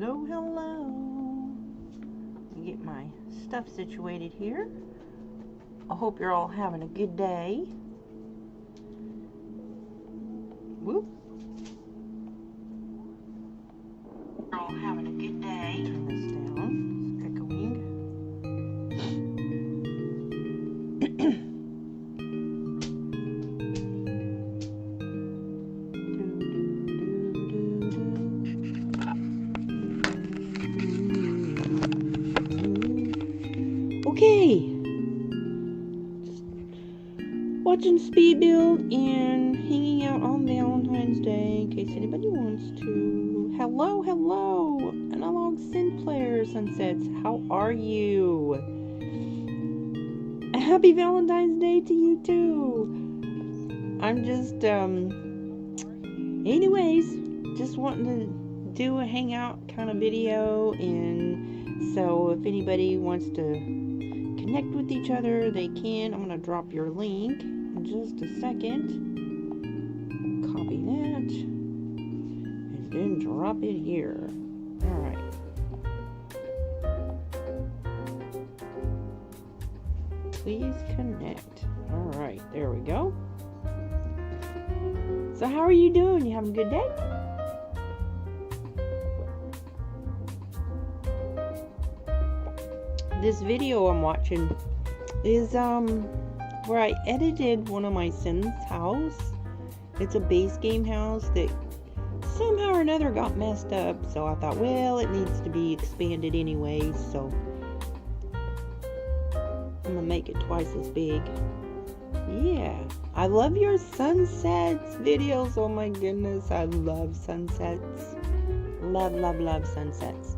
Hello, hello. Let me get my stuff situated here. I hope you're all having a good day. Whoop. You're all having a good day. Turn this down. It's echoing. Okay, just watching Speedbuild and hanging out on Valentine's Day in case anybody wants to. Hello, hello, Analog Synth Player Sunsets, how are you? Happy Valentine's Day to you too. I'm just, anyways, just wanting to do a hangout kind of video, and so if anybody wants to connect with each other, they can. I'm going to drop your link in just a second. Copy that. And then drop it here. Alright. Please connect. Alright, there we go. So how are you doing? You having a good day? This video I'm watching is where I edited one of my Sims house. It's a base game house that somehow or another got messed up, so I thought, well, it needs to be expanded anyway, so I'm gonna make it twice as big. Yeah, I love your sunsets videos. Oh my goodness, I love sunsets. Love, love, love sunsets.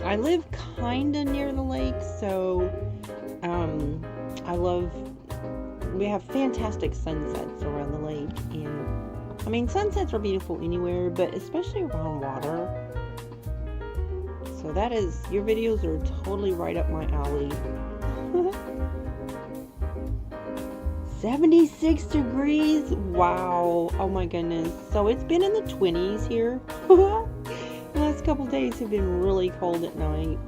I live kinda near the lake, so we have fantastic sunsets around the lake, and I mean, sunsets are beautiful anywhere, but especially around water. So that is, your videos are totally right up my alley. 76 degrees, wow, oh my goodness. So it's been in the 20s here. The last couple days have been really cold at night,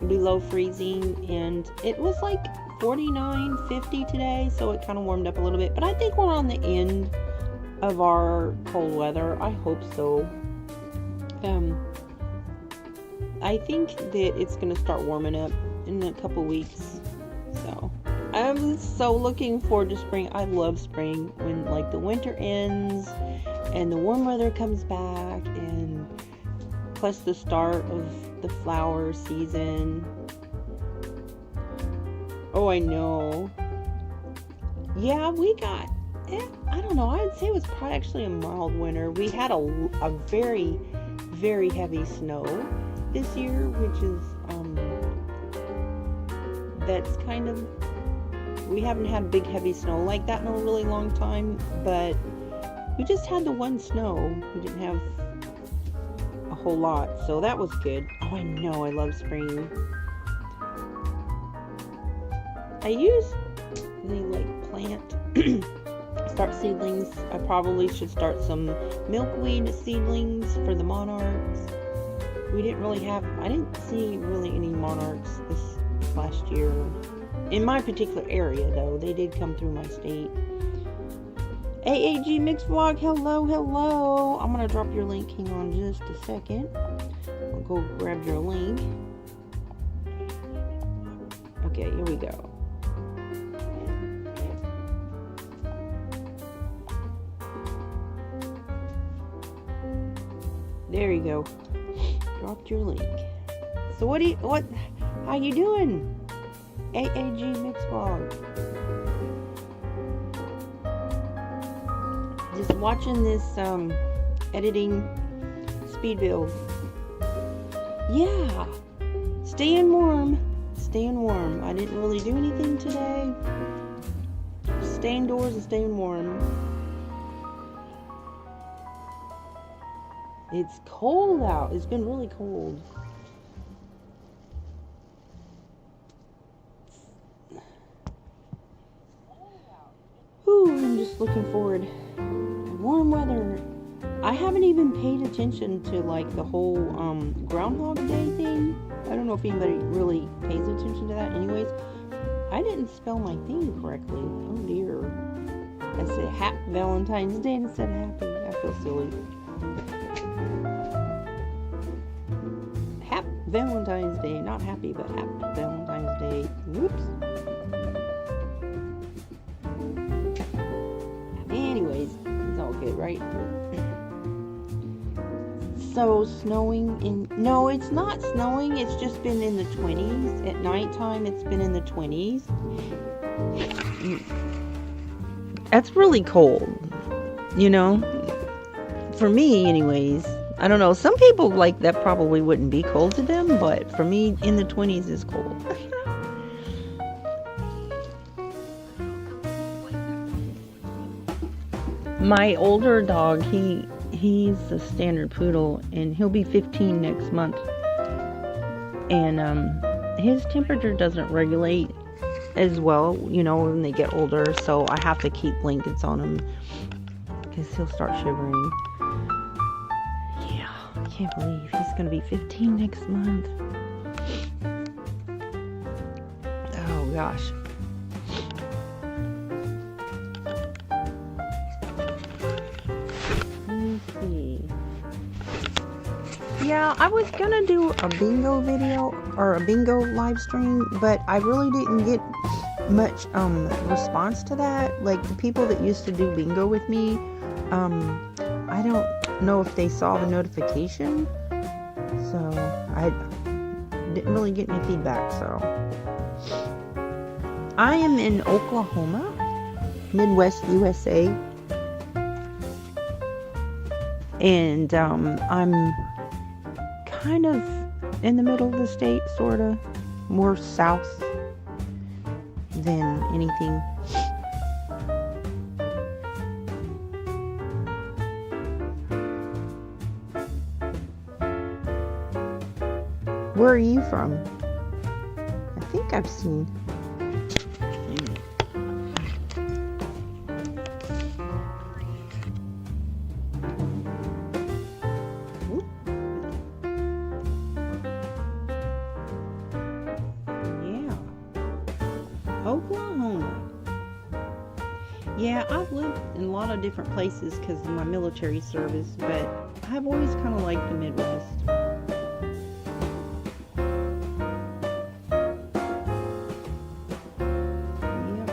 below freezing, and it was like 49, 50 today, so it kind of warmed up a little bit, but I think we're on the end of our cold weather. I hope so. I think that it's going to start warming up in a couple weeks, so I'm so looking forward to spring. I love spring, when like the winter ends and the warm weather comes back, and plus the start of the flower season. Oh, I know. Yeah, we got, I don't know, I'd say it was probably actually a mild winter. We had a very, very heavy snow this year, which is, that's kind of, we haven't had big heavy snow like that in a really long time, but we just had the one snow. We didn't have a whole lot, so that was good. Oh, I know, I love spring. I usually like plant start seedlings. I probably should start some milkweed seedlings for the monarchs. We didn't really have, I didn't see really any monarchs this last year in my particular area, though. They did come through my state. AAG Mix Vlog, hello, hello. I'm gonna drop your link. Hang on just a second. I'll go grab your link. Okay, here we go. There you go. Dropped your link. So how you doing? AAG Mix Vlog. Just watching this editing Speedbuild. Yeah. Staying warm. Staying warm. I didn't really do anything today. Just stay indoors and staying warm. It's cold out. It's been really cold. Whew, I'm just looking forward to warm weather. I haven't even paid attention to like the whole Groundhog Day thing. I don't know if anybody really pays attention to that. Anyways, I didn't spell my thing correctly. Oh dear. I said Happy Valentine's Day instead of happy. I feel silly. Happy Valentine's Day. Not happy, but Happy Valentine's Day. Whoops. Anyways, it's all good, right? So, snowing in... No, it's not snowing. It's just been in the 20s. At nighttime, it's been in the 20s. That's really cold, you know? For me, anyways. I don't know. Some people, like, that probably wouldn't be cold to them, but for me, in the 20s is cold. My older dog, he's a standard poodle, and he'll be 15 next month. And his temperature doesn't regulate as well, you know, when they get older. So I have to keep blankets on him because he'll start shivering. Yeah, I can't believe he's gonna be 15 next month. Oh gosh. Yeah, I was gonna do a bingo video or a bingo live stream, but I really didn't get much response to that. Like the people that used to do bingo with me, I don't know if they saw the notification, so I didn't really get any feedback. So I am in Oklahoma, Midwest USA, and I'm kind of in the middle of the state, sort of more south than anything. Where are you from? I think I've seen. Oklahoma. Yeah, I've lived in a lot of different places because of my military service, but I've always kind of liked the Midwest. Yep.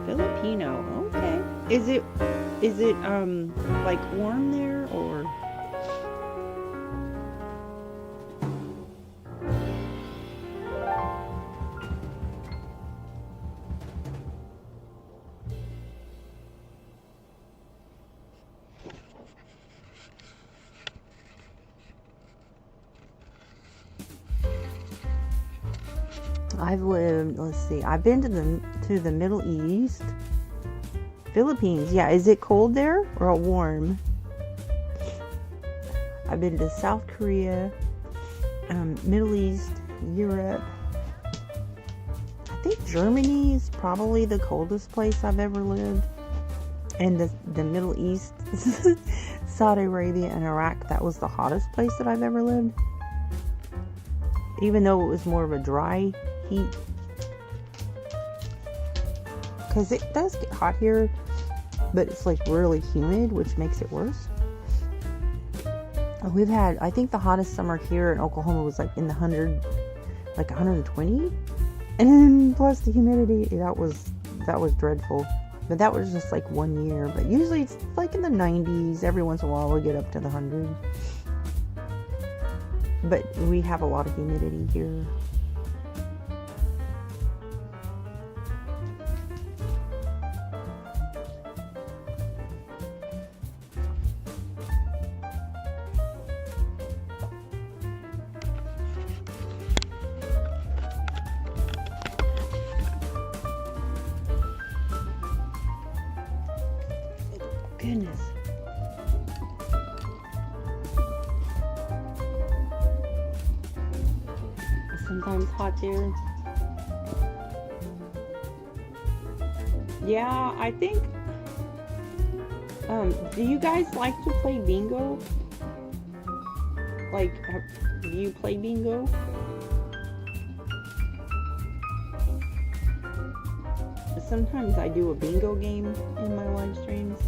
Filipino. Okay. Is it like warm there or? I've been to the Middle East, Philippines. Yeah, is it cold there or warm? I've been to South Korea, Middle East, Europe. I think Germany is probably the coldest place I've ever lived. And the Middle East, Saudi Arabia and Iraq, that was the hottest place that I've ever lived. Even though it was more of a dry heat. Because it does get hot here, but it's like really humid, which makes it worse. We've had, I think the hottest summer here in Oklahoma was like in the 120. And then plus the humidity, that was dreadful. But that was just like 1 year. But usually it's like in the 90s. Every once in a while we'll get up to the 100. But we have a lot of humidity here. Goodness. It's sometimes hot there. Yeah, I think Do you guys like to play bingo? Like, do you play bingo? Sometimes I do a bingo game in my live streams.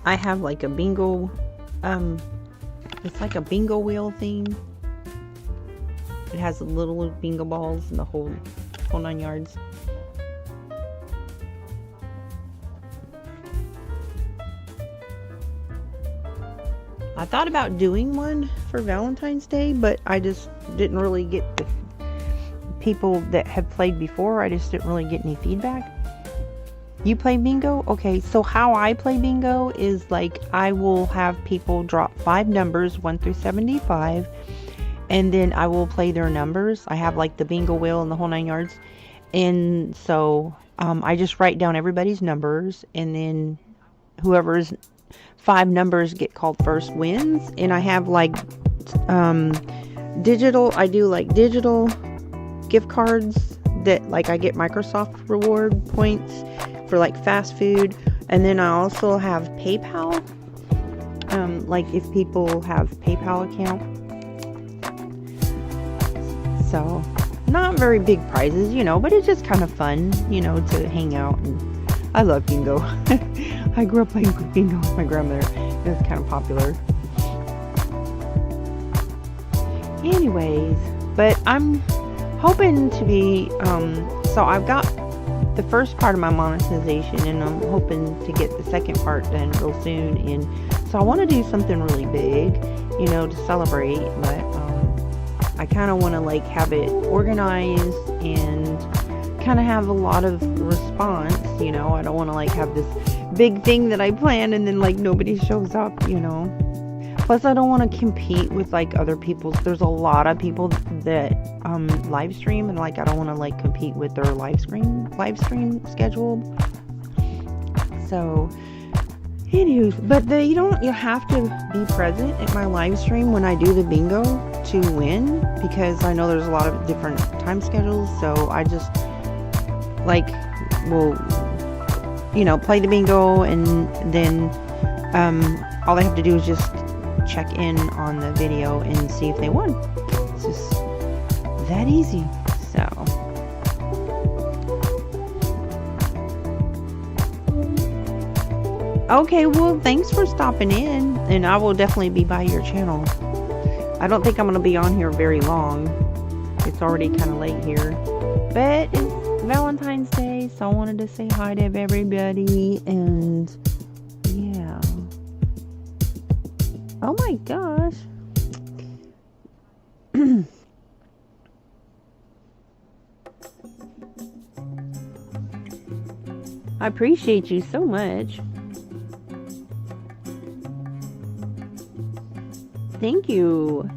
I have like a bingo, it's like a bingo wheel thing. It has the little bingo balls and the whole 9 yards. I thought about doing one for Valentine's Day, but I just didn't really get the people that have played before. I just didn't really get any feedback. You play bingo? Okay, so how I play bingo is like I will have people drop 5 numbers, 1 through 75, and then I will play their numbers. I have like the bingo wheel and the whole 9 yards. And so I just write down everybody's numbers, and then whoever's 5 numbers get called first wins. And I have like digital, I do like digital gift cards that like I get Microsoft reward points for like fast food. And then I also have PayPal, like if people have PayPal account. So not very big prizes, you know, but it's just kind of fun, you know, to hang out. And I love bingo. I grew up playing bingo with my grandmother. It was kind of popular. Anyways, but I'm hoping to be, so I've got the first part of my monetization, and I'm hoping to get the second part done real soon. And so I want to do something really big, you know, to celebrate, but I kind of want to like have it organized and kind of have a lot of response, you know. I don't want to like have this big thing that I plan and then like nobody shows up, you know. Plus I don't want to compete with like other people's. There's a lot of people that live stream, and like I don't want to like compete with their live stream schedule. So anyways, but you have to be present at my live stream when I do the bingo to win, because I know there's a lot of different time schedules. So I just like will, you know, play the bingo, and then all they have to do is just check in on the video and see if they won. It's just that easy. So okay, well, thanks for stopping in, and I will definitely be by your channel. I don't think I'm going to be on here very long. It's already kind of late here, but it's Valentine's Day, so I wanted to say hi to everybody. And yeah, oh my gosh. I appreciate you so much. Thank you.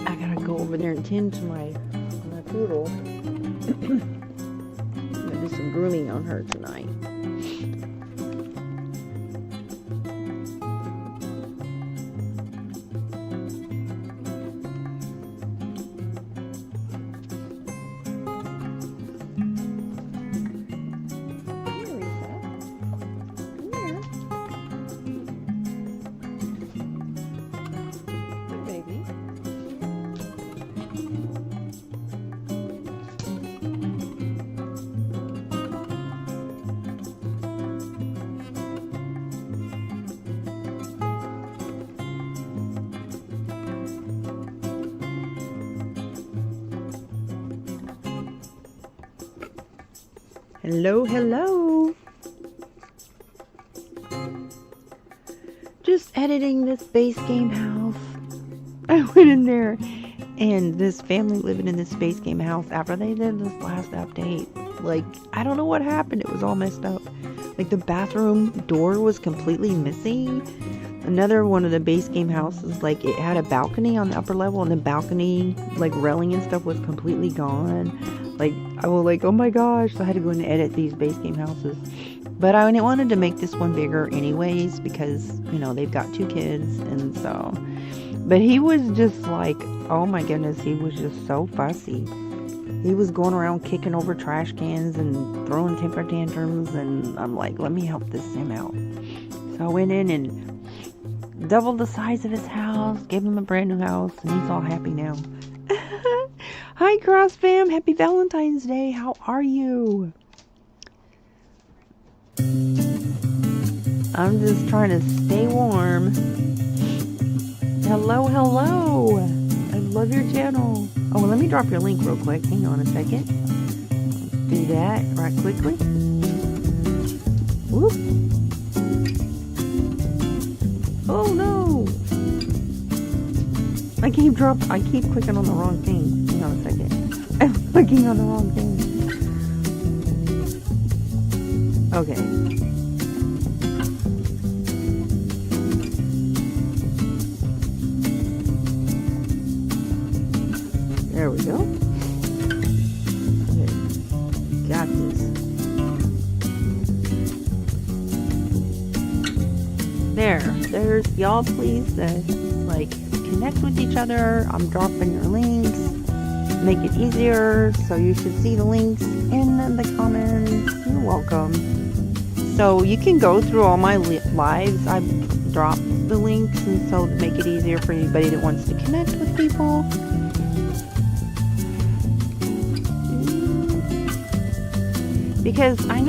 I gotta go over there and tend to my poodle. I'm gonna do some grooming on her tonight. Hello, hello. Just editing this base game house. I went in there, and this family living in this base game house after they did this last update. Like, I don't know what happened. It was all messed up. Like, the bathroom door was completely missing. another one of the base game houses, like it had a balcony on the upper level, and the balcony like railing and stuff was completely gone. Like I was like, oh my gosh, so I had to go and edit these base game houses. But I wanted to make this one bigger anyways, because you know they've got 2 kids, and so. But he was just like, oh my goodness, he was just so fussy. He was going around kicking over trash cans and throwing temper tantrums, and I'm like, let me help this Sim out. So I went in and doubled the size of his house, gave him a brand new house, and he's all happy now. Hi, Cross Fam. Happy Valentine's Day. How are you? I'm just trying to stay warm. Hello, hello. I love your channel. Oh, well, let me drop your link real quick. Hang on a second. Let's do that right quickly. Whoop. Oh, no. I keep clicking on the wrong thing. Hang on a second. I'm clicking on the wrong thing. Okay. There we go. Okay. Got this. There's y'all, please like connect with each other. I'm dropping your links, make it easier, so you should see the links in the comments. You're welcome. So you can go through all my lives. I've dropped the links, and so to make it easier for anybody that wants to connect with people. Because I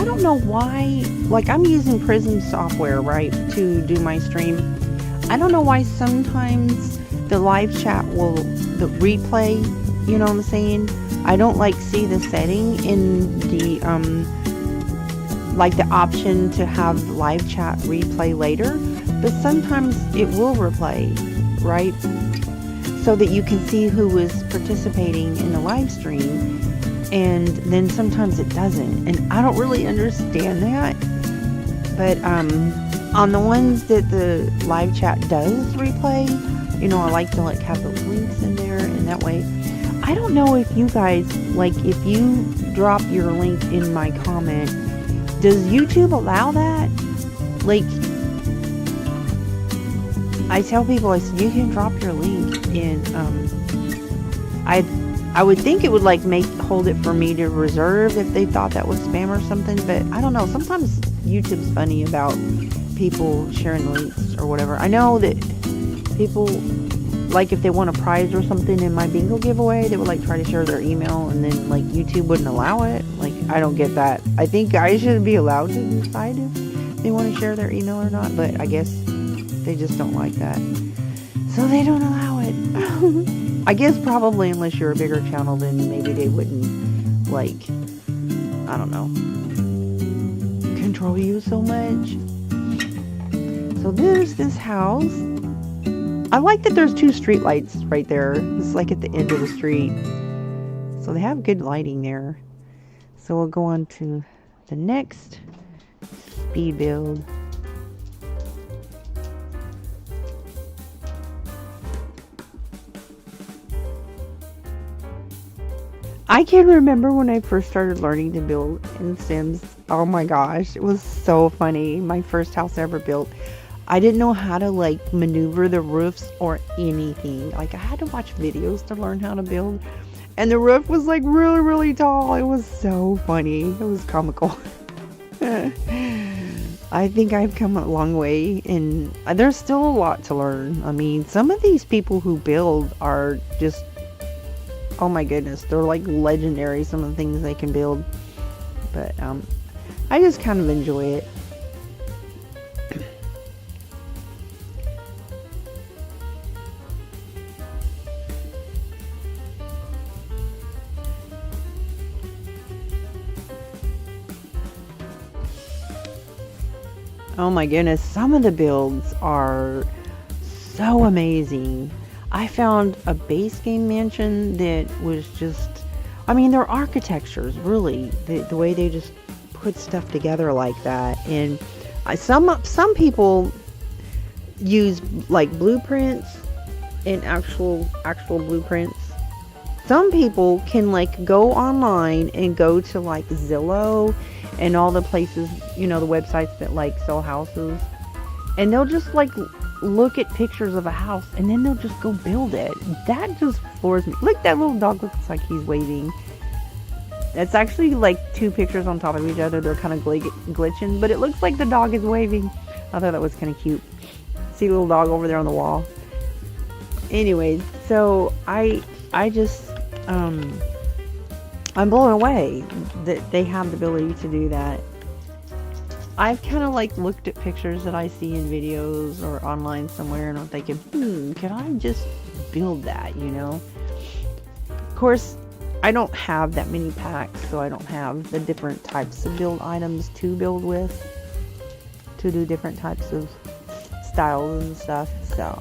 don't know why, like I'm using Prism software, right, to do my stream. I don't know why sometimes the live chat will, the replay, you know what I'm saying? I don't like see the setting in the, like the option to have live chat replay later, but sometimes it will replay, right? So that you can see who is participating in the live stream. And then sometimes it doesn't, and I don't really understand that. But on the ones that the live chat does replay, you know, I like to like have those links in there, and that way I don't know if you guys, like, if you drop your link in my comment, does YouTube allow that? Like, I tell people, I said, you can drop your link in, I would think it would like hold it for me to reserve if they thought that was spam or something, but I don't know. Sometimes YouTube's funny about people sharing links or whatever. I know that people, like if they won a prize or something in my bingo giveaway, they would like try to share their email, and then like YouTube wouldn't allow it. Like, I don't get that. I think I should be allowed to decide if they want to share their email or not, but I guess they just don't like that. So they don't allow it. I guess probably unless you're a bigger channel, then maybe they wouldn't, like, I don't know, control you so much. So there's this house. I like that there's 2 street lights right there. It's like at the end of the street. So they have good lighting there. So we'll go on to the next speed build. I can remember when I first started learning to build in Sims. Oh my gosh, it was so funny. My first house I ever built. I didn't know how to like maneuver the roofs or anything. Like, I had to watch videos to learn how to build. And the roof was like really, really tall. It was so funny. It was comical. I think I've come a long way, and there's still a lot to learn. I mean, some of these people who build are just, oh my goodness, they're like legendary, some of the things they can build. But I just kind of enjoy it. Oh my goodness, some of the builds are so amazing. I found a base game mansion that was just, I mean, their architectures, really, the way they just put stuff together like that. And some people use like blueprints and actual blueprints. Some people can like go online and go to like Zillow and all the places, the websites that like sell houses, and they'll just like look at pictures of a house and then they'll just go build it. That just floors me. Look, that little dog looks like he's waving. That's actually like two pictures on top of each other. They're kind of glitching, but it looks like the dog is waving. I thought that was kind of cute. See the little dog over there on the wall. Anyways, so I just I'm blown away that they have the ability to do that. I've kind of like looked at pictures that I see in videos or online somewhere, and I'm thinking, can I just build that, Of course, I don't have that many packs, so I don't have the different types of build items to build with, to do different types of styles and stuff, so.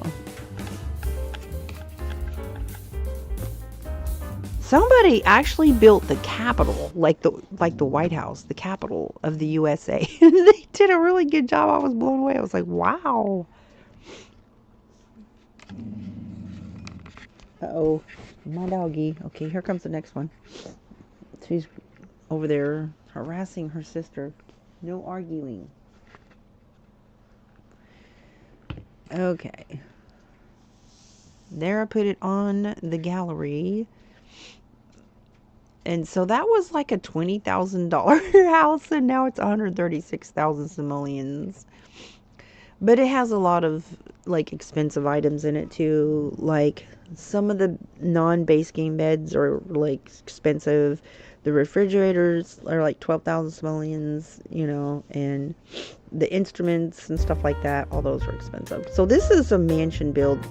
Somebody actually built the Capitol, like the White House, the capital of the USA. They did a really good job. I was blown away. I was like, wow. Uh-oh, my doggy. Okay, here comes the next one. She's over there harassing her sister. No arguing. Okay. There, I put it on the gallery. And so that was like a $20,000 house, and now it's 136,000 simoleons. But it has a lot of like expensive items in it too. Like some of the non-base game beds are like expensive. The refrigerators are like 12,000 simoleons, and the instruments and stuff like that, all those are expensive. So this is a mansion build,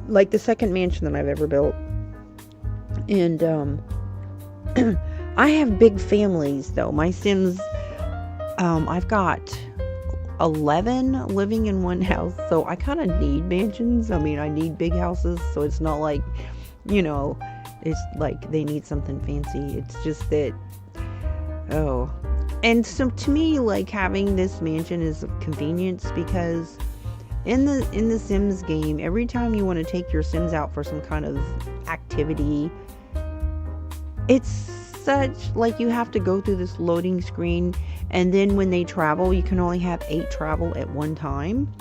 like the second mansion that I've ever built. And I have big families though. My Sims, I've got 11 living in one house, so I kind of need mansions. I mean, I need big houses, so it's not like, it's like they need something fancy. It's just that, and so to me, like having this mansion is a convenience, because in the Sims game, every time you want to take your Sims out for some kind of activity, it's such like you have to go through this loading screen, and then when they travel, you can only have 8 travel at one time.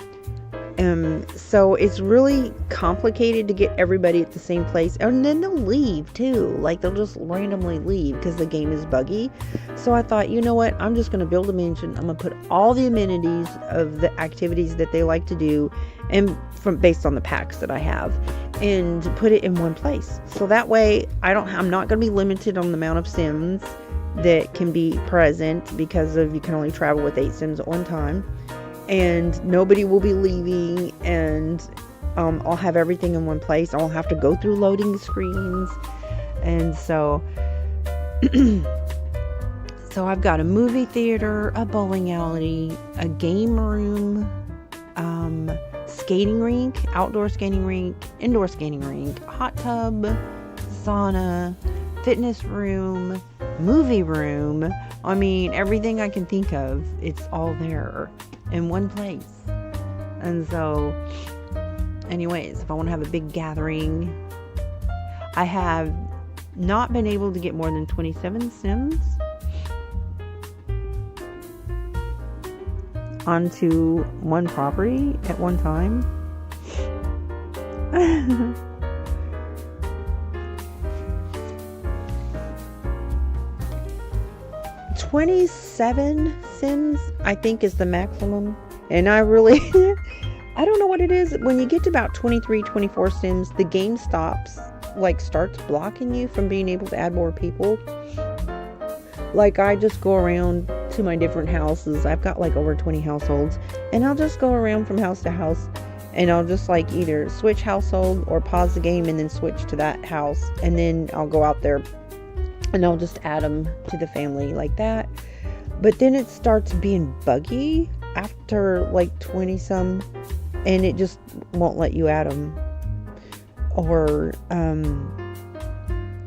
So it's really complicated to get everybody at the same place, and then they'll leave too. Like they'll just randomly leave because the game is buggy. So I thought, you know what? I'm just going to build a mansion. I'm going to put all the amenities of the activities that they like to do, and based on the packs that I have, and put it in one place. So that way I'm not going to be limited on the amount of Sims that can be present, because you can only travel with 8 Sims at one time. And nobody will be leaving, and I'll have everything in one place. I won't have to go through loading screens. And so I've got a movie theater, a bowling alley, a game room, skating rink, outdoor skating rink, indoor skating rink, hot tub, sauna, fitness room, movie room. I mean, everything I can think of, it's all there in one place. And so anyways, if I want to have a big gathering, I have not been able to get more than 27 Sims onto one property at one time. 27 Sims, I think, is the maximum. And I really, I don't know what it is. When you get to about 23, 24 Sims, the game starts blocking you from being able to add more people. Like, I just go around to my different houses. I've got like over 20 households, and I'll just go around from house to house, and I'll just like either switch household or pause the game and then switch to that house, and then I'll go out there and I'll just add them to the family like that. But then it starts being buggy after like 20 some, and it just won't let you add them. Or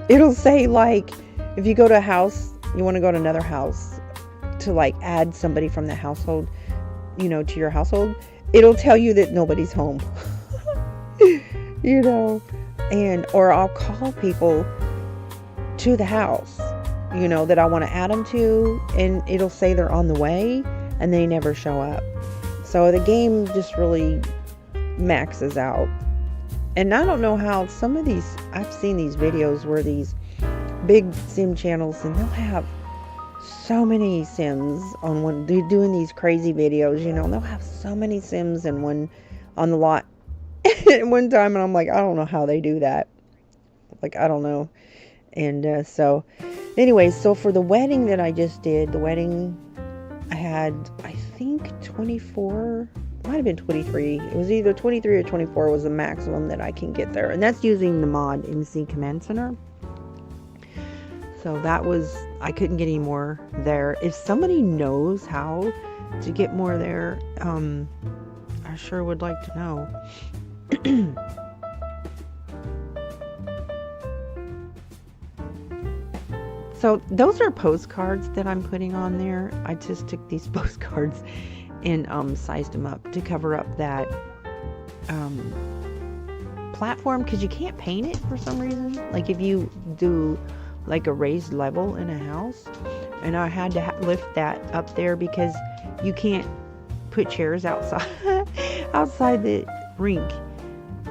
it'll say, like, if you go to a house, you want to go to another house to like add somebody from the household, to your household, it'll tell you that nobody's home. You know, or I'll call people to the house, you know, that I want to add them to, and it'll say they're on the way, and they never show up. So the game just really maxes out. And I don't know how some of these, I've seen these videos where these big sim channels, and they'll have so many sims on one, they're doing these crazy videos, you know, and they'll have so many sims in one, on the lot at one time, and I'm like, I don't know how they do that. Like, I don't know. And so anyway, so for the wedding that I just did, the wedding, I had, I think 24, might have been 23. It was either 23 or 24 was the maximum that I can get there. And that's using the mod MC Command Center. So that was, I couldn't get any more there. If somebody knows how to get more there, I sure would like to know. So those are postcards that I'm putting on there. I just took these postcards and sized them up to cover up that platform, because you can't paint it for some reason. Like if you do like a raised level in a house, and I had to lift that up there because you can't put chairs outside outside the rink,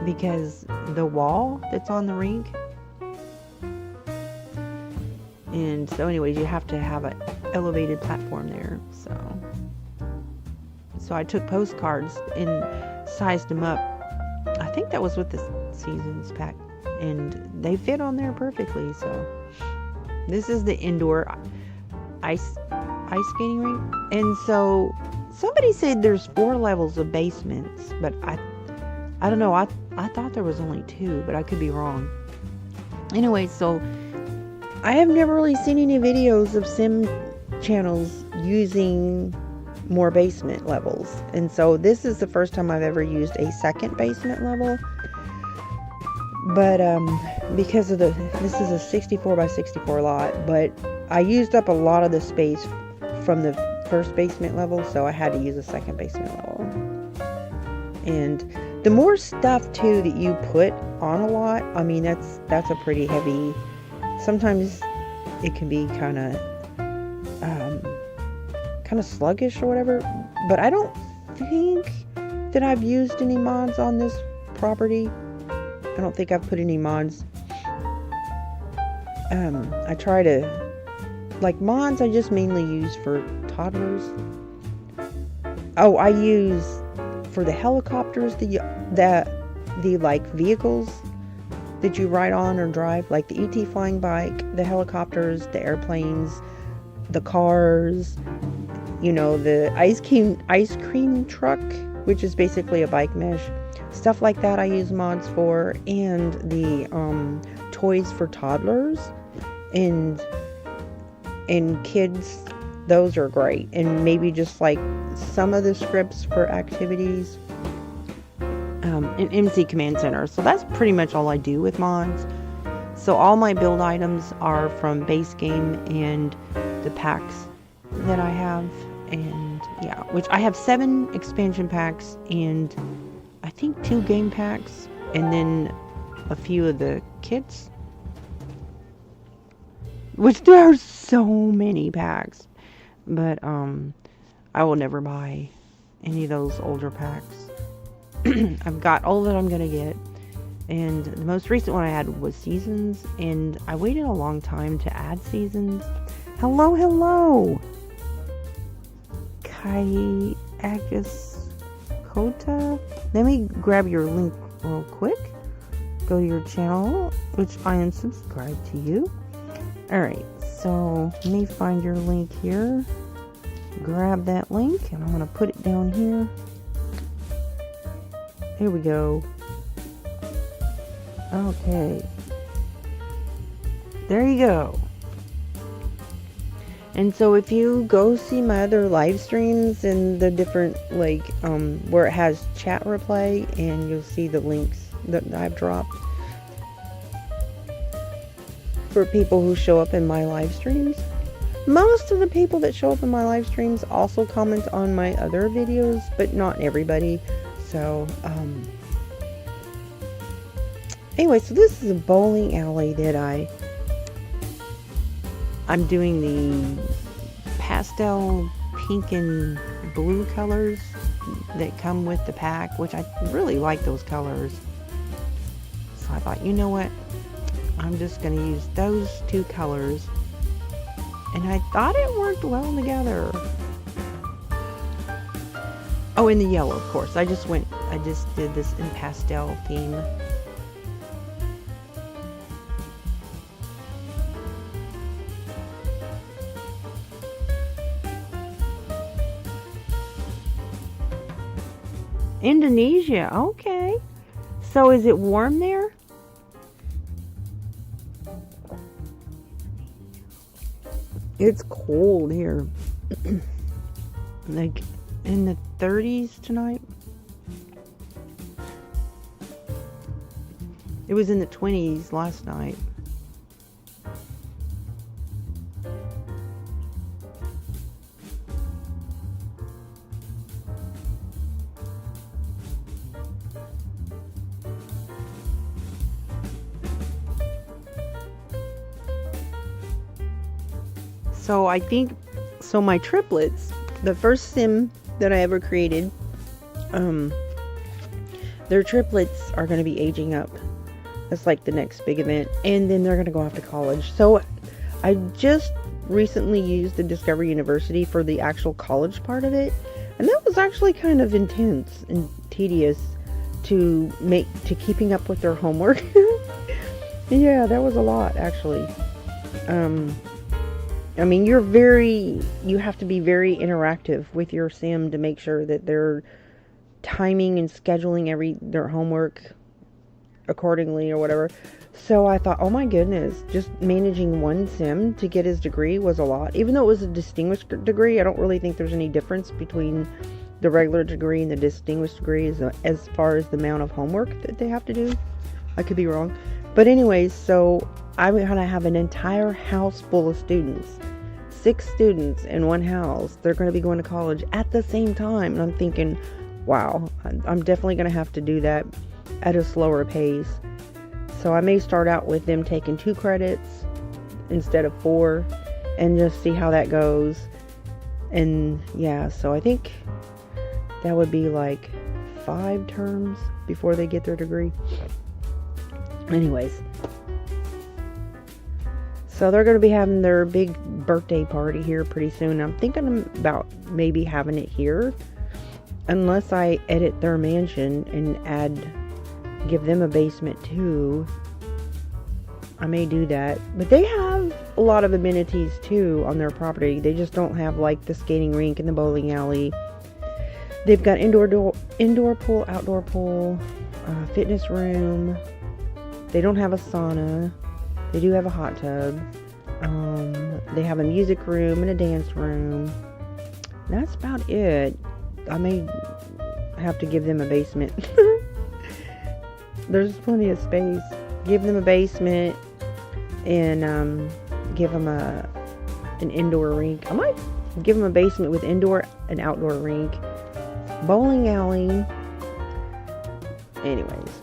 because the wall that's on the rink. And so anyways, you have to have an elevated platform there. So I took postcards and sized them up. I think that was with the seasons pack, and they fit on there perfectly. So this is the indoor ice skating rink. And so somebody said there's 4 levels of basements, but I don't know. I thought there was only 2, but I could be wrong. Anyway, so I have never really seen any videos of sim channels using more basement levels. And so this is the first time I've ever used a second basement level. But because of this is a 64 by 64 lot, but I used up a lot of the space from the first basement level, so I had to use a second basement level. And the more stuff too that you put on a lot, I mean, that's a pretty heavy. Sometimes it can be kind of sluggish or whatever, but I don't think that I've used any mods on this property. I don't think I've put any mods. I try to, like, mods I just mainly use for toddlers. Oh, I use for the helicopters, the like vehicles that you ride on or drive, like the ET flying bike, the helicopters, the airplanes, the cars, you know, the ice cream truck, which is basically a bike mesh, stuff like that I use mods for, and the toys for toddlers and kids, those are great. And maybe just like some of the scripts for activities. In MC Command Center. So that's pretty much all I do with mods. So all my build items are from base game and the packs that I have. And yeah, which I have 7 expansion packs and I think 2 game packs, and then a few of the kits, which there are so many packs. But I will never buy any of those older packs. I've got all that I'm gonna get, and the most recent one I had was seasons, and I waited a long time to add seasons. Hello Kai Agus Kota. Let me grab your link real quick. Go to your channel, which I am subscribed to you. Alright, so let me find your link here. Grab that link, and I'm gonna put it down here. Here we go. Okay. There you go. And so if you go see my other live streams and the different, like, where it has chat replay, and you'll see the links that I've dropped for people who show up in my live streams. Most of the people that show up in my live streams also comment on my other videos, but not everybody. So, anyway, so this is a bowling alley that I'm doing the pastel pink and blue colors that come with the pack, which I really like those colors. So I thought, you know what? I'm just going to use those two colors. And I thought it worked well together. Oh, and the yellow, of course. I just did this in pastel theme. Indonesia, okay. So is it warm there? It's cold here. Like in the 30s tonight. It was in the 20s last night. So I think, so my triplets, the first sim that I ever created, their triplets are going to be aging up. That's like the next big event. And then they're going to go off to college. So I just recently used the Discovery University for the actual college part of it. And that was actually kind of intense and tedious to keeping up with their homework. Yeah, that was a lot actually. I mean, you have to be very interactive with your sim to make sure that they're timing and scheduling their homework accordingly or whatever. So I thought, oh my goodness, just managing one sim to get his degree was a lot. Even though it was a distinguished degree, I don't really think there's any difference between the regular degree and the distinguished degree as far as the amount of homework that they have to do. I could be wrong. But anyways, so I'm going to have an entire house full of students. 6 students in one house. They're going to be going to college at the same time. And I'm thinking, wow, I'm definitely going to have to do that at a slower pace. So I may start out with them taking 2 credits instead of 4 and just see how that goes. And yeah, so I think that would be like 5 terms before they get their degree. Anyways, so they're going to be having their big birthday party here pretty soon. I'm thinking about maybe having it here, unless I edit their mansion and give them a basement too. I may do that. But they have a lot of amenities too on their property. They just don't have like the skating rink and the bowling alley. They've got indoor pool, outdoor pool, fitness room. They don't have a sauna. They do have a hot tub. They have a music room and a dance room. That's about it. I may have to give them a basement. There's plenty of space. Give them a basement and give them an indoor rink. I might give them a basement with indoor and outdoor rink. Bowling alley. Anyways.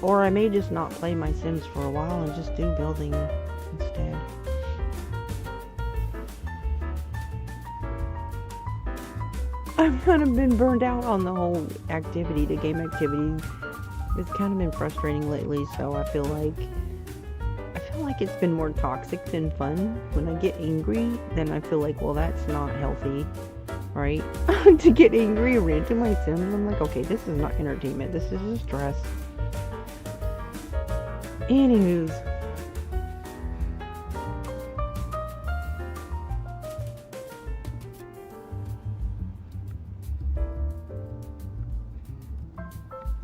Or I may just not play my Sims for a while and just do building instead. I've kind of been burned out on the whole activity, the game activity. It's kind of been frustrating lately, so I feel like it's been more toxic than fun. When I get angry, then I feel like, well, that's not healthy, right? To get angry and rant to my Sims, I'm like, okay, this is not entertainment. This is just stress. Anywho's,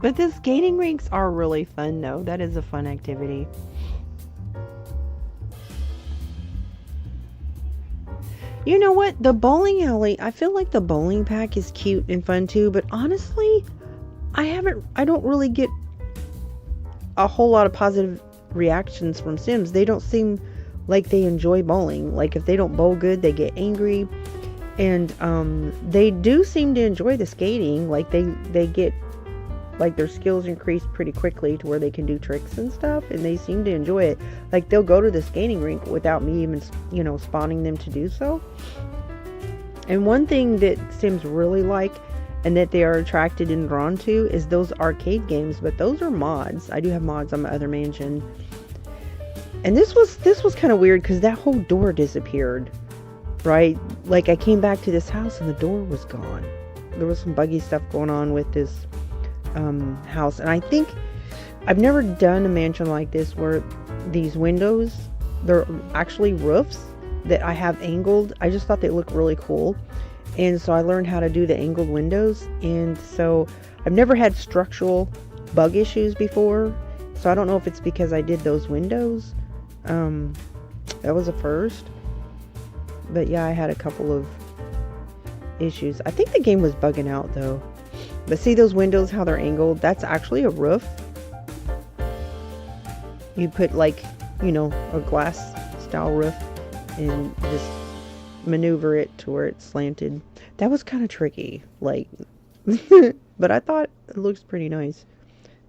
but the skating rinks are really fun though. That is a fun activity. You know what? The bowling alley, I feel like the bowling pack is cute and fun too, but honestly, I don't really get a whole lot of positive reactions from Sims. They don't seem like they enjoy bowling. Like if they don't bowl good, they get angry. And they do seem to enjoy the skating. Like they get, like, their skills increase pretty quickly to where they can do tricks and stuff, and they seem to enjoy it. Like they'll go to the skating rink without me even, spawning them to do so. And one thing that Sims really like and that they are attracted and drawn to is those arcade games, but those are mods. I do have mods on my other mansion. And this was kind of weird because that whole door disappeared, right? Like I came back to this house and the door was gone. There was some buggy stuff going on with this house, and I think I've never done a mansion like this where these windows, they're actually roofs that I have angled. I just thought they looked really cool, and so I learned how to do the angled windows. And so I've never had structural bug issues before, so I don't know if it's because I did those windows. That was a first, but yeah, I had a couple of issues. I think the game was bugging out though. But see those windows, how they're angled? That's actually a roof. You put like, a glass style roof and just maneuver it to where it's slanted. That was kind of tricky, like, but I thought it looks pretty nice.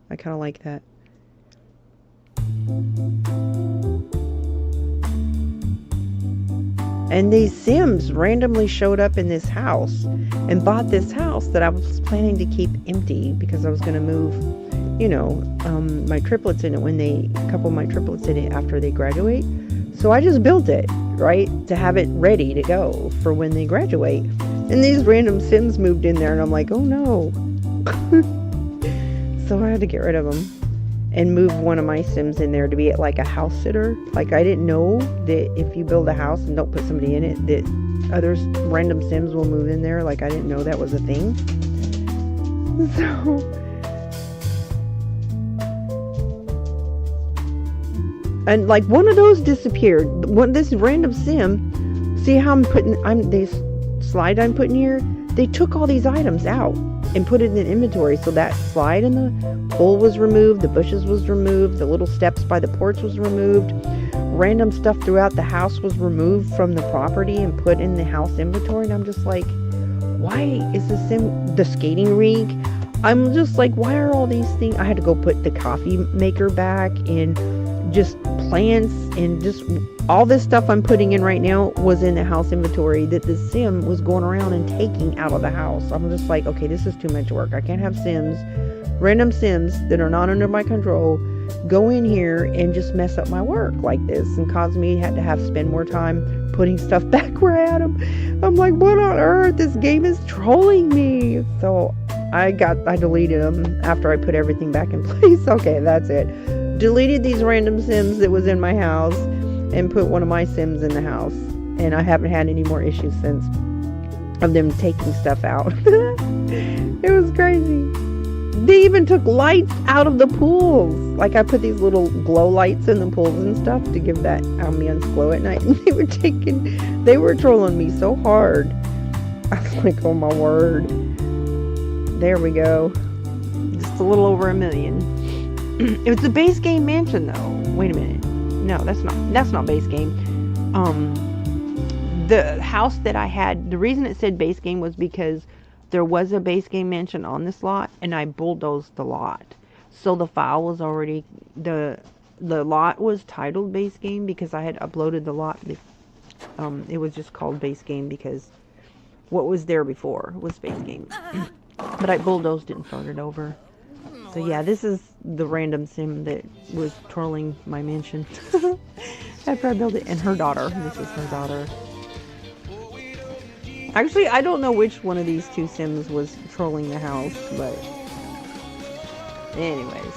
I kind of like that. And these Sims randomly showed up in this house and bought this house that I was planning to keep empty because I was going to move, my triplets in it a couple of my triplets in it after they graduate. So I just built it, right, to have it ready to go for when they graduate. And these random Sims moved in there and I'm like, oh no. So I had to get rid of them and move one of my Sims in there to be like a house sitter. Like I didn't know that if you build a house and don't put somebody in it, that other random Sims will move in there. Like I didn't know that was a thing. So, and like one of those disappeared. This random Sim, see how this slide I'm putting here, they took all these items out and put it in inventory. So that slide in the pole was removed, the bushes was removed, the little steps by the porch was removed, random stuff throughout the house was removed from the property and put in the house inventory. And I'm just like, why is the skating rink? I'm just like, why are all these things? I had to go put the coffee maker back and just plants and just all this stuff I'm putting in right now was in the house inventory that the Sim was going around and taking out of the house. I'm just like, okay, this is too much work. I can't have random Sims that are not under my control, go in here and just mess up my work like this and cause me to spend more time putting stuff back where I had them. I'm like, what on earth? This game is trolling me. So I deleted them after I put everything back in place. Okay, that's it. Deleted these random Sims that was in my house and put one of my Sims in the house, and I haven't had any more issues since of them taking stuff out. It was crazy. They even took lights out of the pools. Like I put these little glow lights in the pools and stuff to give that ambience glow at night, and they were trolling me so hard. I was like, oh my word. There we go. Just a little over 1 million. It's a base game mansion though. Wait a minute. No, that's not base game. The house that I had, the reason it said base game was because there was a base game mansion on this lot and I bulldozed the lot. So the file was already, the lot was titled base game because I had uploaded the lot. It was just called base game because what was there before was base game. But I bulldozed it and started over. So yeah, this is the random Sim that was trolling my mansion after I built it. And her daughter. This is her daughter. Actually, I don't know which one of these two Sims was trolling the house, but anyways.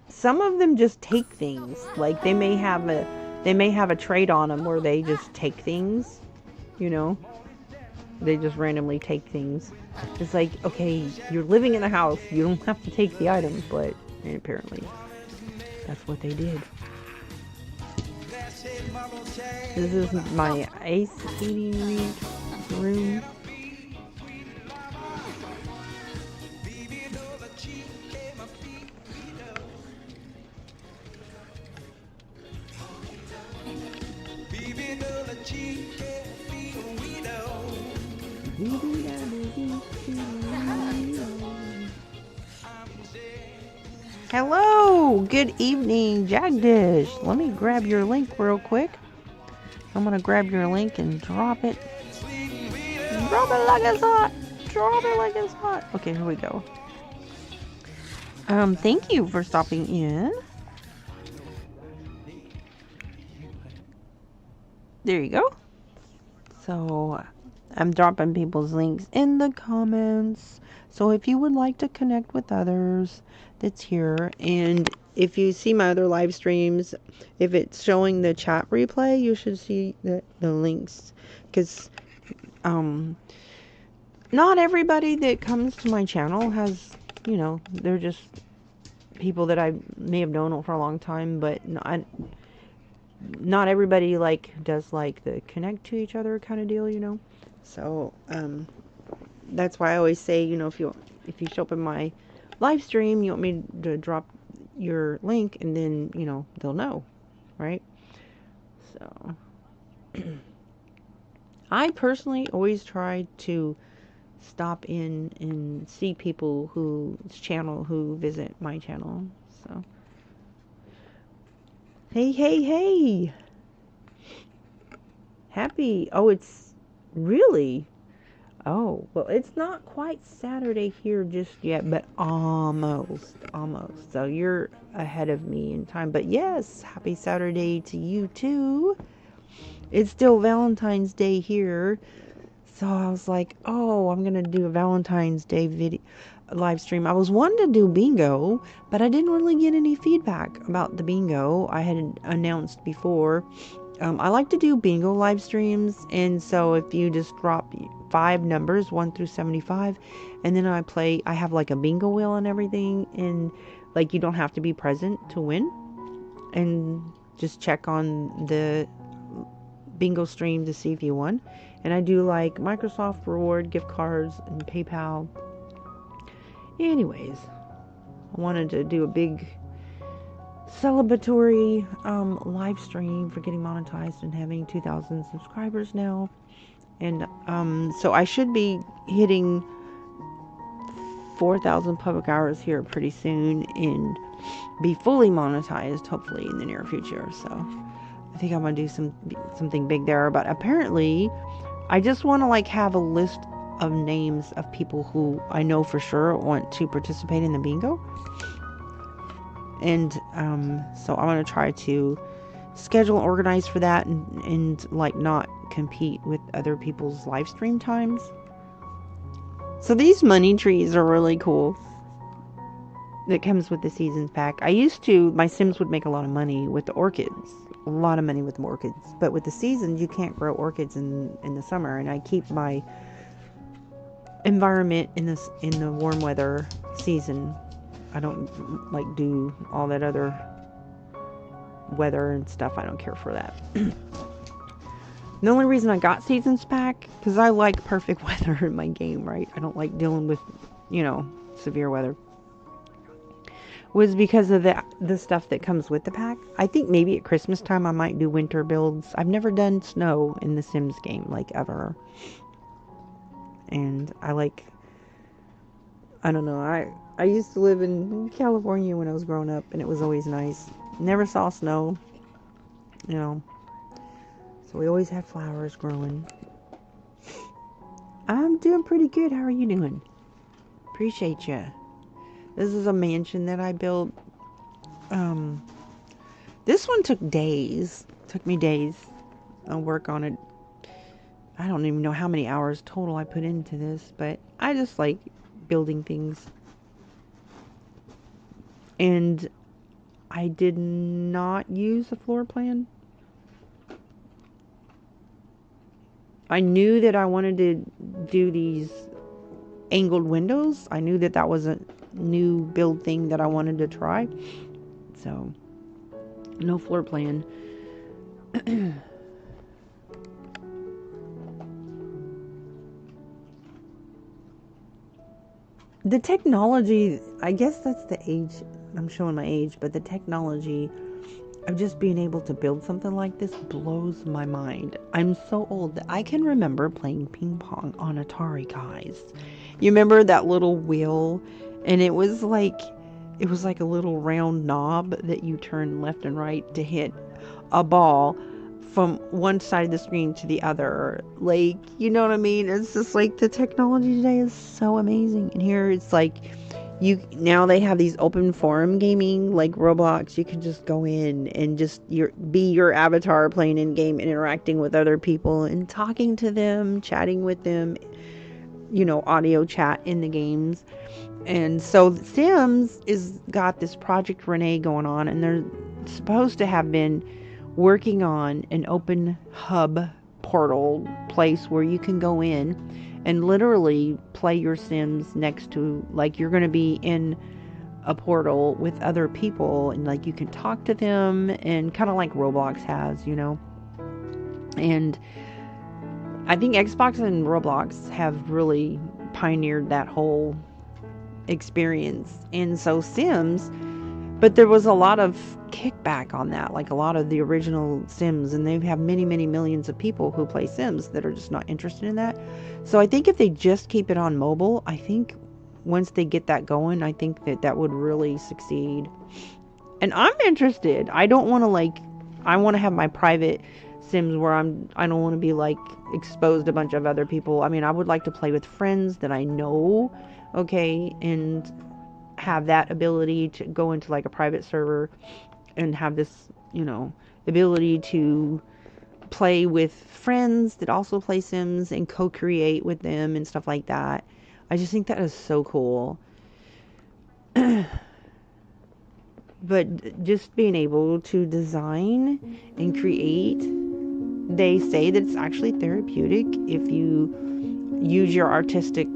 Some of them just take things. Like they may have a trait on them where they just take things. They just randomly take things. It's like, okay, you're living in a house, you don't have to take the items, but apparently That's what they did. This is my ice skating room. Hello, good evening, Jagdish. Let me grab your link real quick. I'm gonna grab your link and drop it. Drop it like it's hot. Drop it like it's hot. Okay, here we go. Thank you for stopping in. There you go. So, I'm dropping people's links in the comments. So if you would like to connect with others that's here, and if you see my other live streams, if it's showing the chat replay, you should see the links. Because not everybody that comes to my channel has, you know, they're just people that I may have known for a long time, but not everybody does the connect to each other kind of deal, you know. So that's why I always say, you know, if you show up in my live stream, you want me to drop your link, and then, you know, they'll know, right? So I personally always try to stop in and see people who visit my channel. So hey, happy. Oh, it's really, oh, well, it's not quite Saturday here just yet, but almost. So you're ahead of me in time. But yes, happy Saturday to you too. It's still Valentine's Day here. So I was like, oh, I'm going to do a Valentine's Day video live stream. I was wanting to do bingo, but I didn't really get any feedback about the bingo I had announced before. I like to do bingo live streams, and so if you just drop 5 numbers, 1 through 75, and then I have like a bingo wheel and everything, and like you don't have to be present to win, and just check on the bingo stream to see if you won. And I do like Microsoft reward gift cards and PayPal. Anyways, I wanted to do a big celebratory live stream for getting monetized and having 2,000 subscribers now. And so I should be hitting 4,000 public hours here pretty soon and be fully monetized, hopefully, in the near future. So I think I'm going to do something big there. But apparently, I just want to have a list of names of people who I know for sure want to participate in the bingo. And so I want to try to schedule and organize for that, and not compete with other people's live stream times. So these money trees are really cool. That comes with the seasons pack. My Sims would make a lot of money with the orchids. A lot of money with the orchids. But with the seasons, you can't grow orchids in the summer. And I keep my environment in the warm weather season. I don't do all that other weather and stuff. I don't care for that. The only reason I got seasons pack, because I like perfect weather in my game, right? I don't like dealing with, severe weather, was because of the stuff that comes with the pack. I think maybe at Christmas time I might do winter builds. I've never done snow in the Sims game, ever. And I don't know, I used to live in California when I was growing up, and it was always nice. Never saw snow, so we always had flowers growing. I'm doing pretty good. How are you doing? Appreciate you. This is a mansion that I built. This one took days. Took me days. I'll work on it. I don't even know how many hours total I put into this, but I just like building things. And I did not use a floor plan. I knew that I wanted to do these angled windows. I knew that was a new build thing that I wanted to try. So No floor plan. The technology, I guess that's the age. I'm showing my age, but the technology of just being able to build something like this blows my mind. I'm so old that I can remember playing ping pong on Atari, guys. You remember that little wheel? And it was like a little round knob that you turn left and right to hit a ball from one side of the screen to the other. Like, you know what I mean? It's just like the technology today is so amazing. And here it's like now they have these open forum gaming like Roblox. You can just go in and just be your avatar playing in game and interacting with other people and talking to them, chatting with them, audio chat in the games. And so Sims is got this Project Renee going on, and they're supposed to have been working on an open hub portal place where you can go in and literally play your Sims next to, like, you're going to be in a portal with other people, and like you can talk to them, and kind of like Roblox has, And I think Xbox and Roblox have really pioneered that whole experience. And so Sims, but there was a lot of kickback on that, like a lot of the original Sims, and they have many, many millions of people who play Sims that are just not interested in that. So I think if they just keep it on mobile, I think once they get that going, I think that would really succeed. And I'm interested. I don't want to I want to have my private Sims where I don't want to be exposed to a bunch of other people. I mean, I would like to play with friends that I know, okay, and have that ability to go into a private server and have this, ability to play with friends that also play Sims and co-create with them and stuff like that. I just think that is so cool. But just being able to design and create, they say that it's actually therapeutic if you use your artistic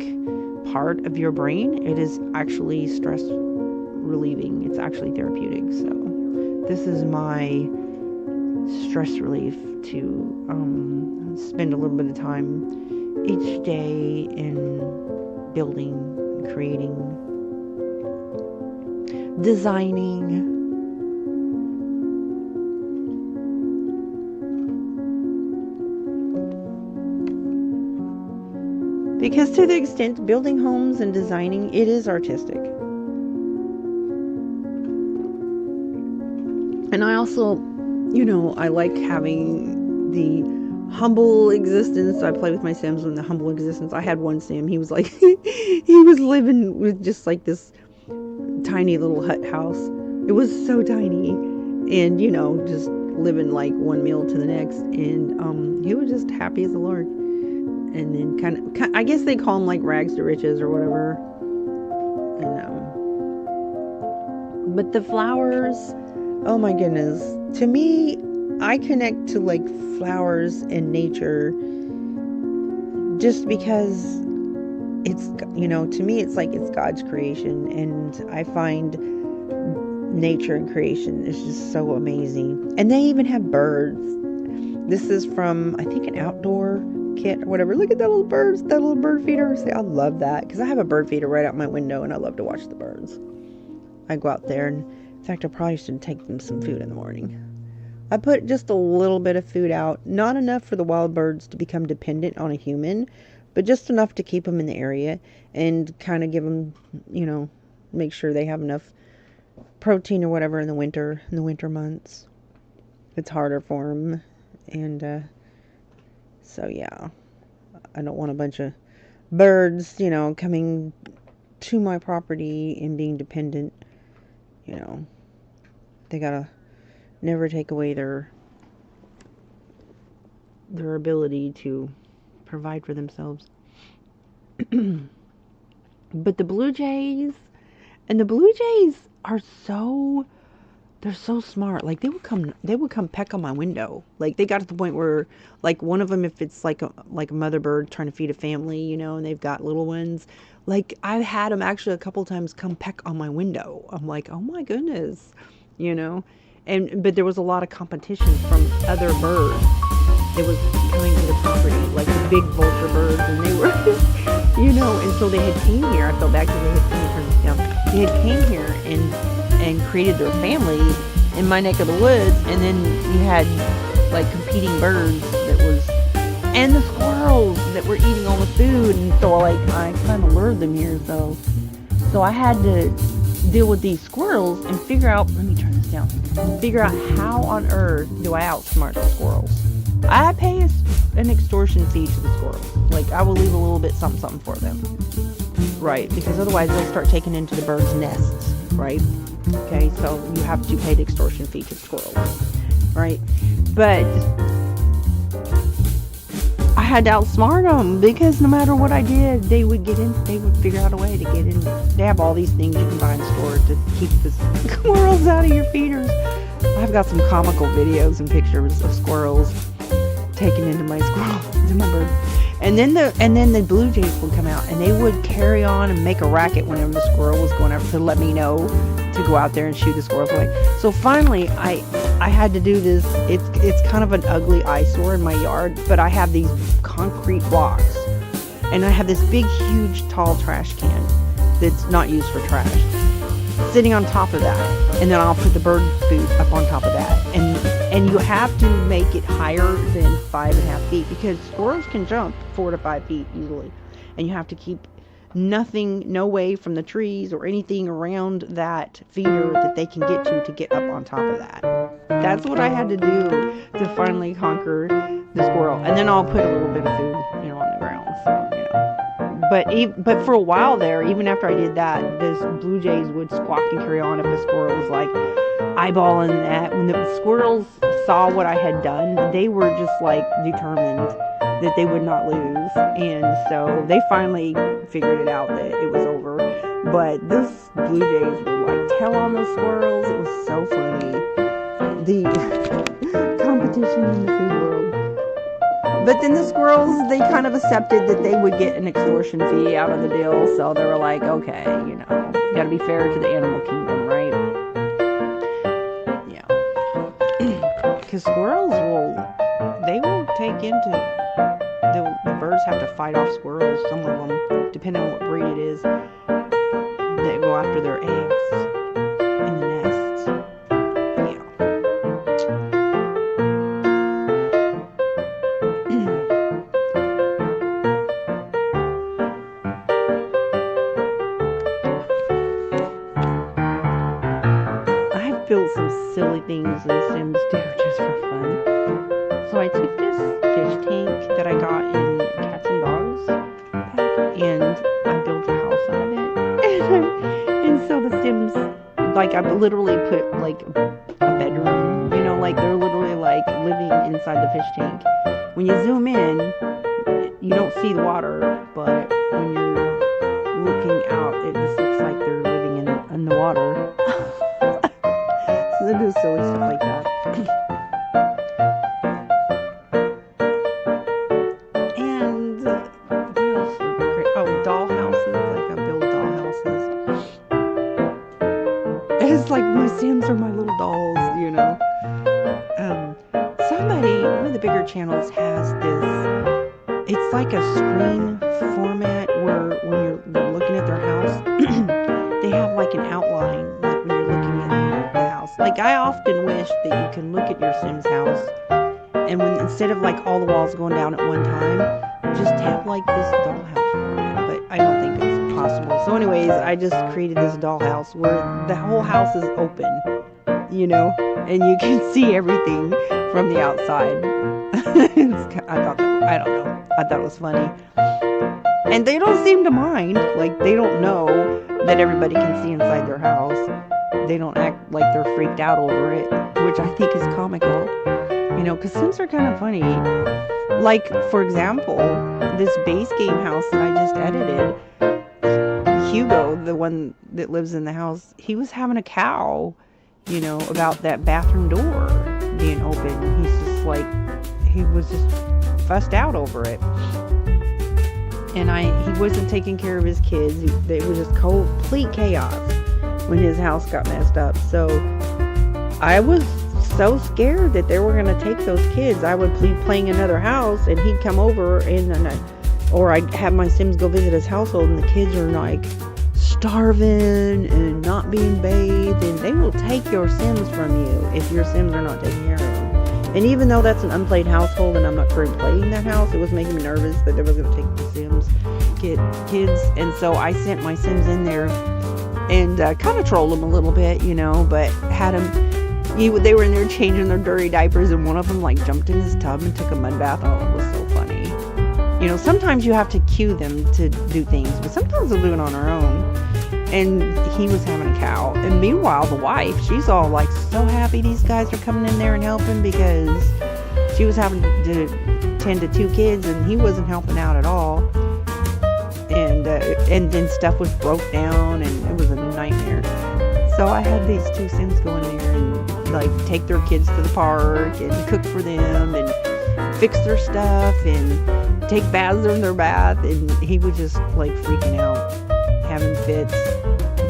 part of your brain. It is actually stress relieving. It's actually therapeutic. So this is my stress relief to spend a little bit of time each day in building, creating, designing. Because to the extent building homes and designing, it is artistic. And I also, I like having the humble existence. I play with my Sims in the humble existence. I had one Sim. He was he was living with just this tiny little hut house. It was so tiny. And, just living one meal to the next. And he was just happy as a lark. And then kind of, I guess they call them rags to riches or whatever. And, but the flowers, oh my goodness. To me, I connect to flowers and nature just because it's, to me, it's it's God's creation. And I find nature and creation is just so amazing. And they even have birds. This is from, I think, an outdoor kit or whatever. Look at that little birds, that little bird feeder. See, I love that because I have a bird feeder right out my window and I love to watch the birds. I go out there, and in fact, I probably should take them some food in the morning. I put just a little bit of food out, not enough for the wild birds to become dependent on a human, but just enough to keep them in the area and kind of give them, make sure they have enough protein or whatever in the winter months. It's harder for them. And so yeah, I don't want a bunch of birds, coming to my property and being dependent. They gotta never take away their ability to provide for themselves. But the Blue Jays are they're so smart. They would come peck on my window. They got to the point where one of them, if it's a mother bird trying to feed a family, and they've got little ones, I've had them actually a couple times come peck on my window. I'm like, oh my goodness, But there was a lot of competition from other birds that was coming to the property, like the big vulture birds, and they were, and so they had came here. I felt bad because they had came here and created their family in my neck of the woods, and then you had like competing birds and the squirrels that were eating all the food, and so like I kind of lured them here, so I had to deal with these squirrels and figure out, let me turn this down, figure out how on earth do I outsmart the squirrels. I pay an extortion fee to the squirrels. Like, I will leave a little bit something for them, right? Because otherwise they'll start taking into the birds' nests, right? Okay, so you have to pay the extortion fee to the squirrels, right? But I had to outsmart them because no matter what I did, they would figure out a way to get in. They have all these things you can buy in the store to keep the squirrels out of your feeders. I've got some comical videos and pictures of squirrels taken into my bird. And then the blue jays would come out and they would carry on and make a racket whenever the squirrel was going up to let me know to go out there and shoot the squirrels away. So finally I had to do this. It's kind of an ugly eyesore in my yard, but I have these concrete blocks and I have this big, huge, tall trash can that's not used for trash sitting on top of that, and then I'll put the bird food up on top of that, and you have to make it higher than 5.5 feet because squirrels can jump 4 to 5 feet easily, and you have to keep no way from the trees or anything around that feeder that they can get to get up on top of that. That's what I had to do to finally conquer the squirrel, and then I'll put a little bit of food, on the ground. So, But for a while there, even after I did that, this blue jays would squawk and carry on if the squirrel was like eyeballing that. When the squirrels saw what I had done, they were just like determined that they would not lose, and so they finally figured it out that it was over. But those blue jays would like tell on the squirrels. It was so funny, the competition in the food world. But then the squirrels, they kind of accepted that they would get an extortion fee out of the deal, so they were like, okay, gotta be fair to the animal kingdom, right? Yeah. Because squirrels will take into, the birds have to fight off squirrels, some of them, depending on what breed it is, that go after their eggs in the nests. Yeah. I've built some silly things in Sims too, just for fun. So I took this fish tank that I got in Cats and Dogs pack, and I built a house out of it. And so the Sims, like, I've literally put like a bedroom, like they're literally like living inside the fish tank. When you zoom in, you don't see the water, but when you're looking out, it just looks like they're living in the water. So they do silly stuff like that. And what else? Oh, doll houses. Like, I build doll houses. It's like my Sims are my little dolls, one of the bigger channels has this, it's like a screen format where when you're looking at their house, they have like an outline, like when you're looking at the house. Like, I often wish that you can look at your Sims house, and instead of like all the walls going down at one time, just have like this dollhouse format, but I don't think it's possible. So anyways, I just created this dollhouse where the whole house is open, and you can see everything from the outside. I thought it was funny. And they don't seem to mind. Like, they don't know that everybody can see inside their house. They don't act like they're freaked out over it, which I think is comical. Because Sims are kind of funny. Like, for example, this base game house that I just edited, Hugo, the one that lives in the house, he was having a cow, about that bathroom door being open. He's just like, he was just fussed out over it. And he wasn't taking care of his kids. It was just complete chaos when his house got messed up. So I was so scared that they were going to take those kids. I would be playing another house and he'd come over or I'd have my Sims go visit his household and the kids are like starving and not being bathed, and they will take your Sims from you if your Sims are not taking care of them. And even though that's an unplayed household and I'm not currently playing that house, it was making me nervous that they was going to take the Sims kids. And so I sent my Sims in there and kind of trolled them a little bit, you know, but had them, they were in there changing their dirty diapers, and one of them like jumped in his tub and took a mud bath. Oh, it was so funny. You know, sometimes you have to cue them to do things, but sometimes they'll do it on their own. And he was having a cow. And meanwhile, the wife, she's all like so happy these guys are coming in there and helping, because she was having to tend to 2 kids and he wasn't helping out at all. And then stuff was broke down and it was a nightmare. So I had these 2 Sims go in there and like take their kids to the park and cook for them and fix their stuff and take baths in their bath. And he was just like freaking out, having fits.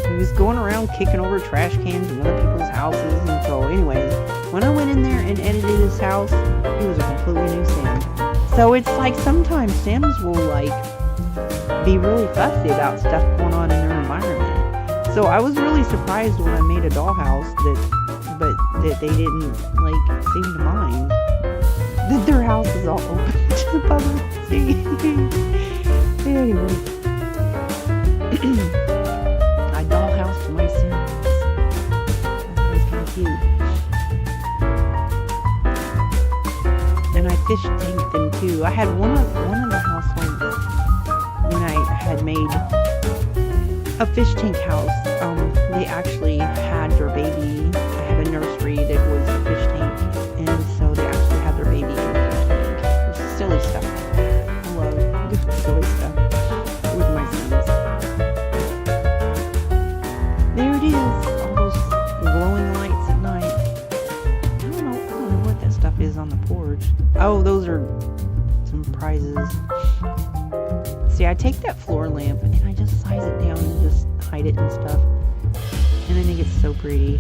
He was going around kicking over trash cans in other people's houses. And so anyways, when I went in there and edited his house, he was a completely new Sim. So it's like sometimes Sims will like be really fussy about stuff going on in their environment. So I was really surprised when I made a dollhouse that they didn't like seem to mind that their house is all open to the public to see. Anyway, I dollhoused my Sims. That was kind of cute. And I fish tanked them too. I had one of the households when I had made a fish tank house. They actually had their baby. I had a nursery that was a fish tank, and so they actually had their baby in the fish tank. It was silly stuff like that. I love silly stuff with my Sims. There it is, all those glowing lights at night. I don't know what that stuff is on the porch. Oh, those are some prizes. See, I take that floor lamp and I just size it down and just hide it and stuff. And then it gets so pretty.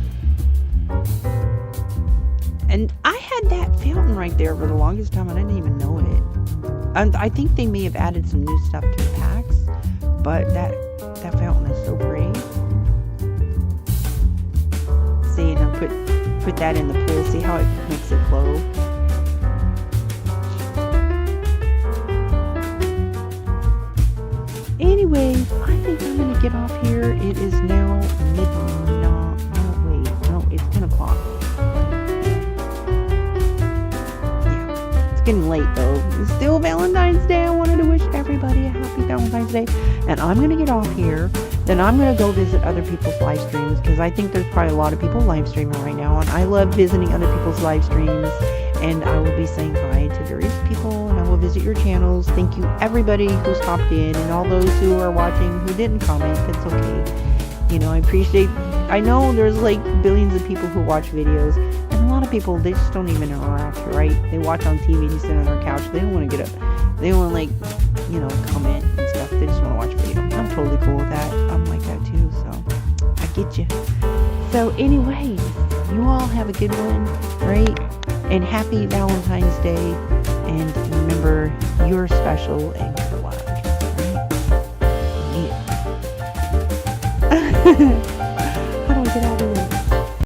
And I had that fountain right there for the longest time. I didn't even know it. And I think they may have added some new stuff to the packs. But that fountain is so pretty. See, and I put that in the pool. See how it makes it glow? Anyways, I think I'm going to get off here. It is now it's 10 o'clock. Yeah, it's getting late though. It's still Valentine's Day. I wanted to wish everybody a happy Valentine's Day. And I'm going to get off here. Then I'm going to go visit other people's live streams, because I think there's probably a lot of people live streaming right now. And I love visiting other people's live streams. And I will be saying hi to various people, and I will visit your channels. Thank you everybody who's stopped in, and all those who are watching who didn't comment. That's okay. You know, I know there's like billions of people who watch videos, and a lot of people, they just don't even interact, right? They watch on TV and sit on their couch. They don't want to get up. They don't want to comment and stuff. They just want to watch video. I'm totally cool with that. I'm like that too, so I get you. So anyways, you all have a good one, right? And happy Valentine's Day. And remember, you're special and you're loved. Right? Yeah.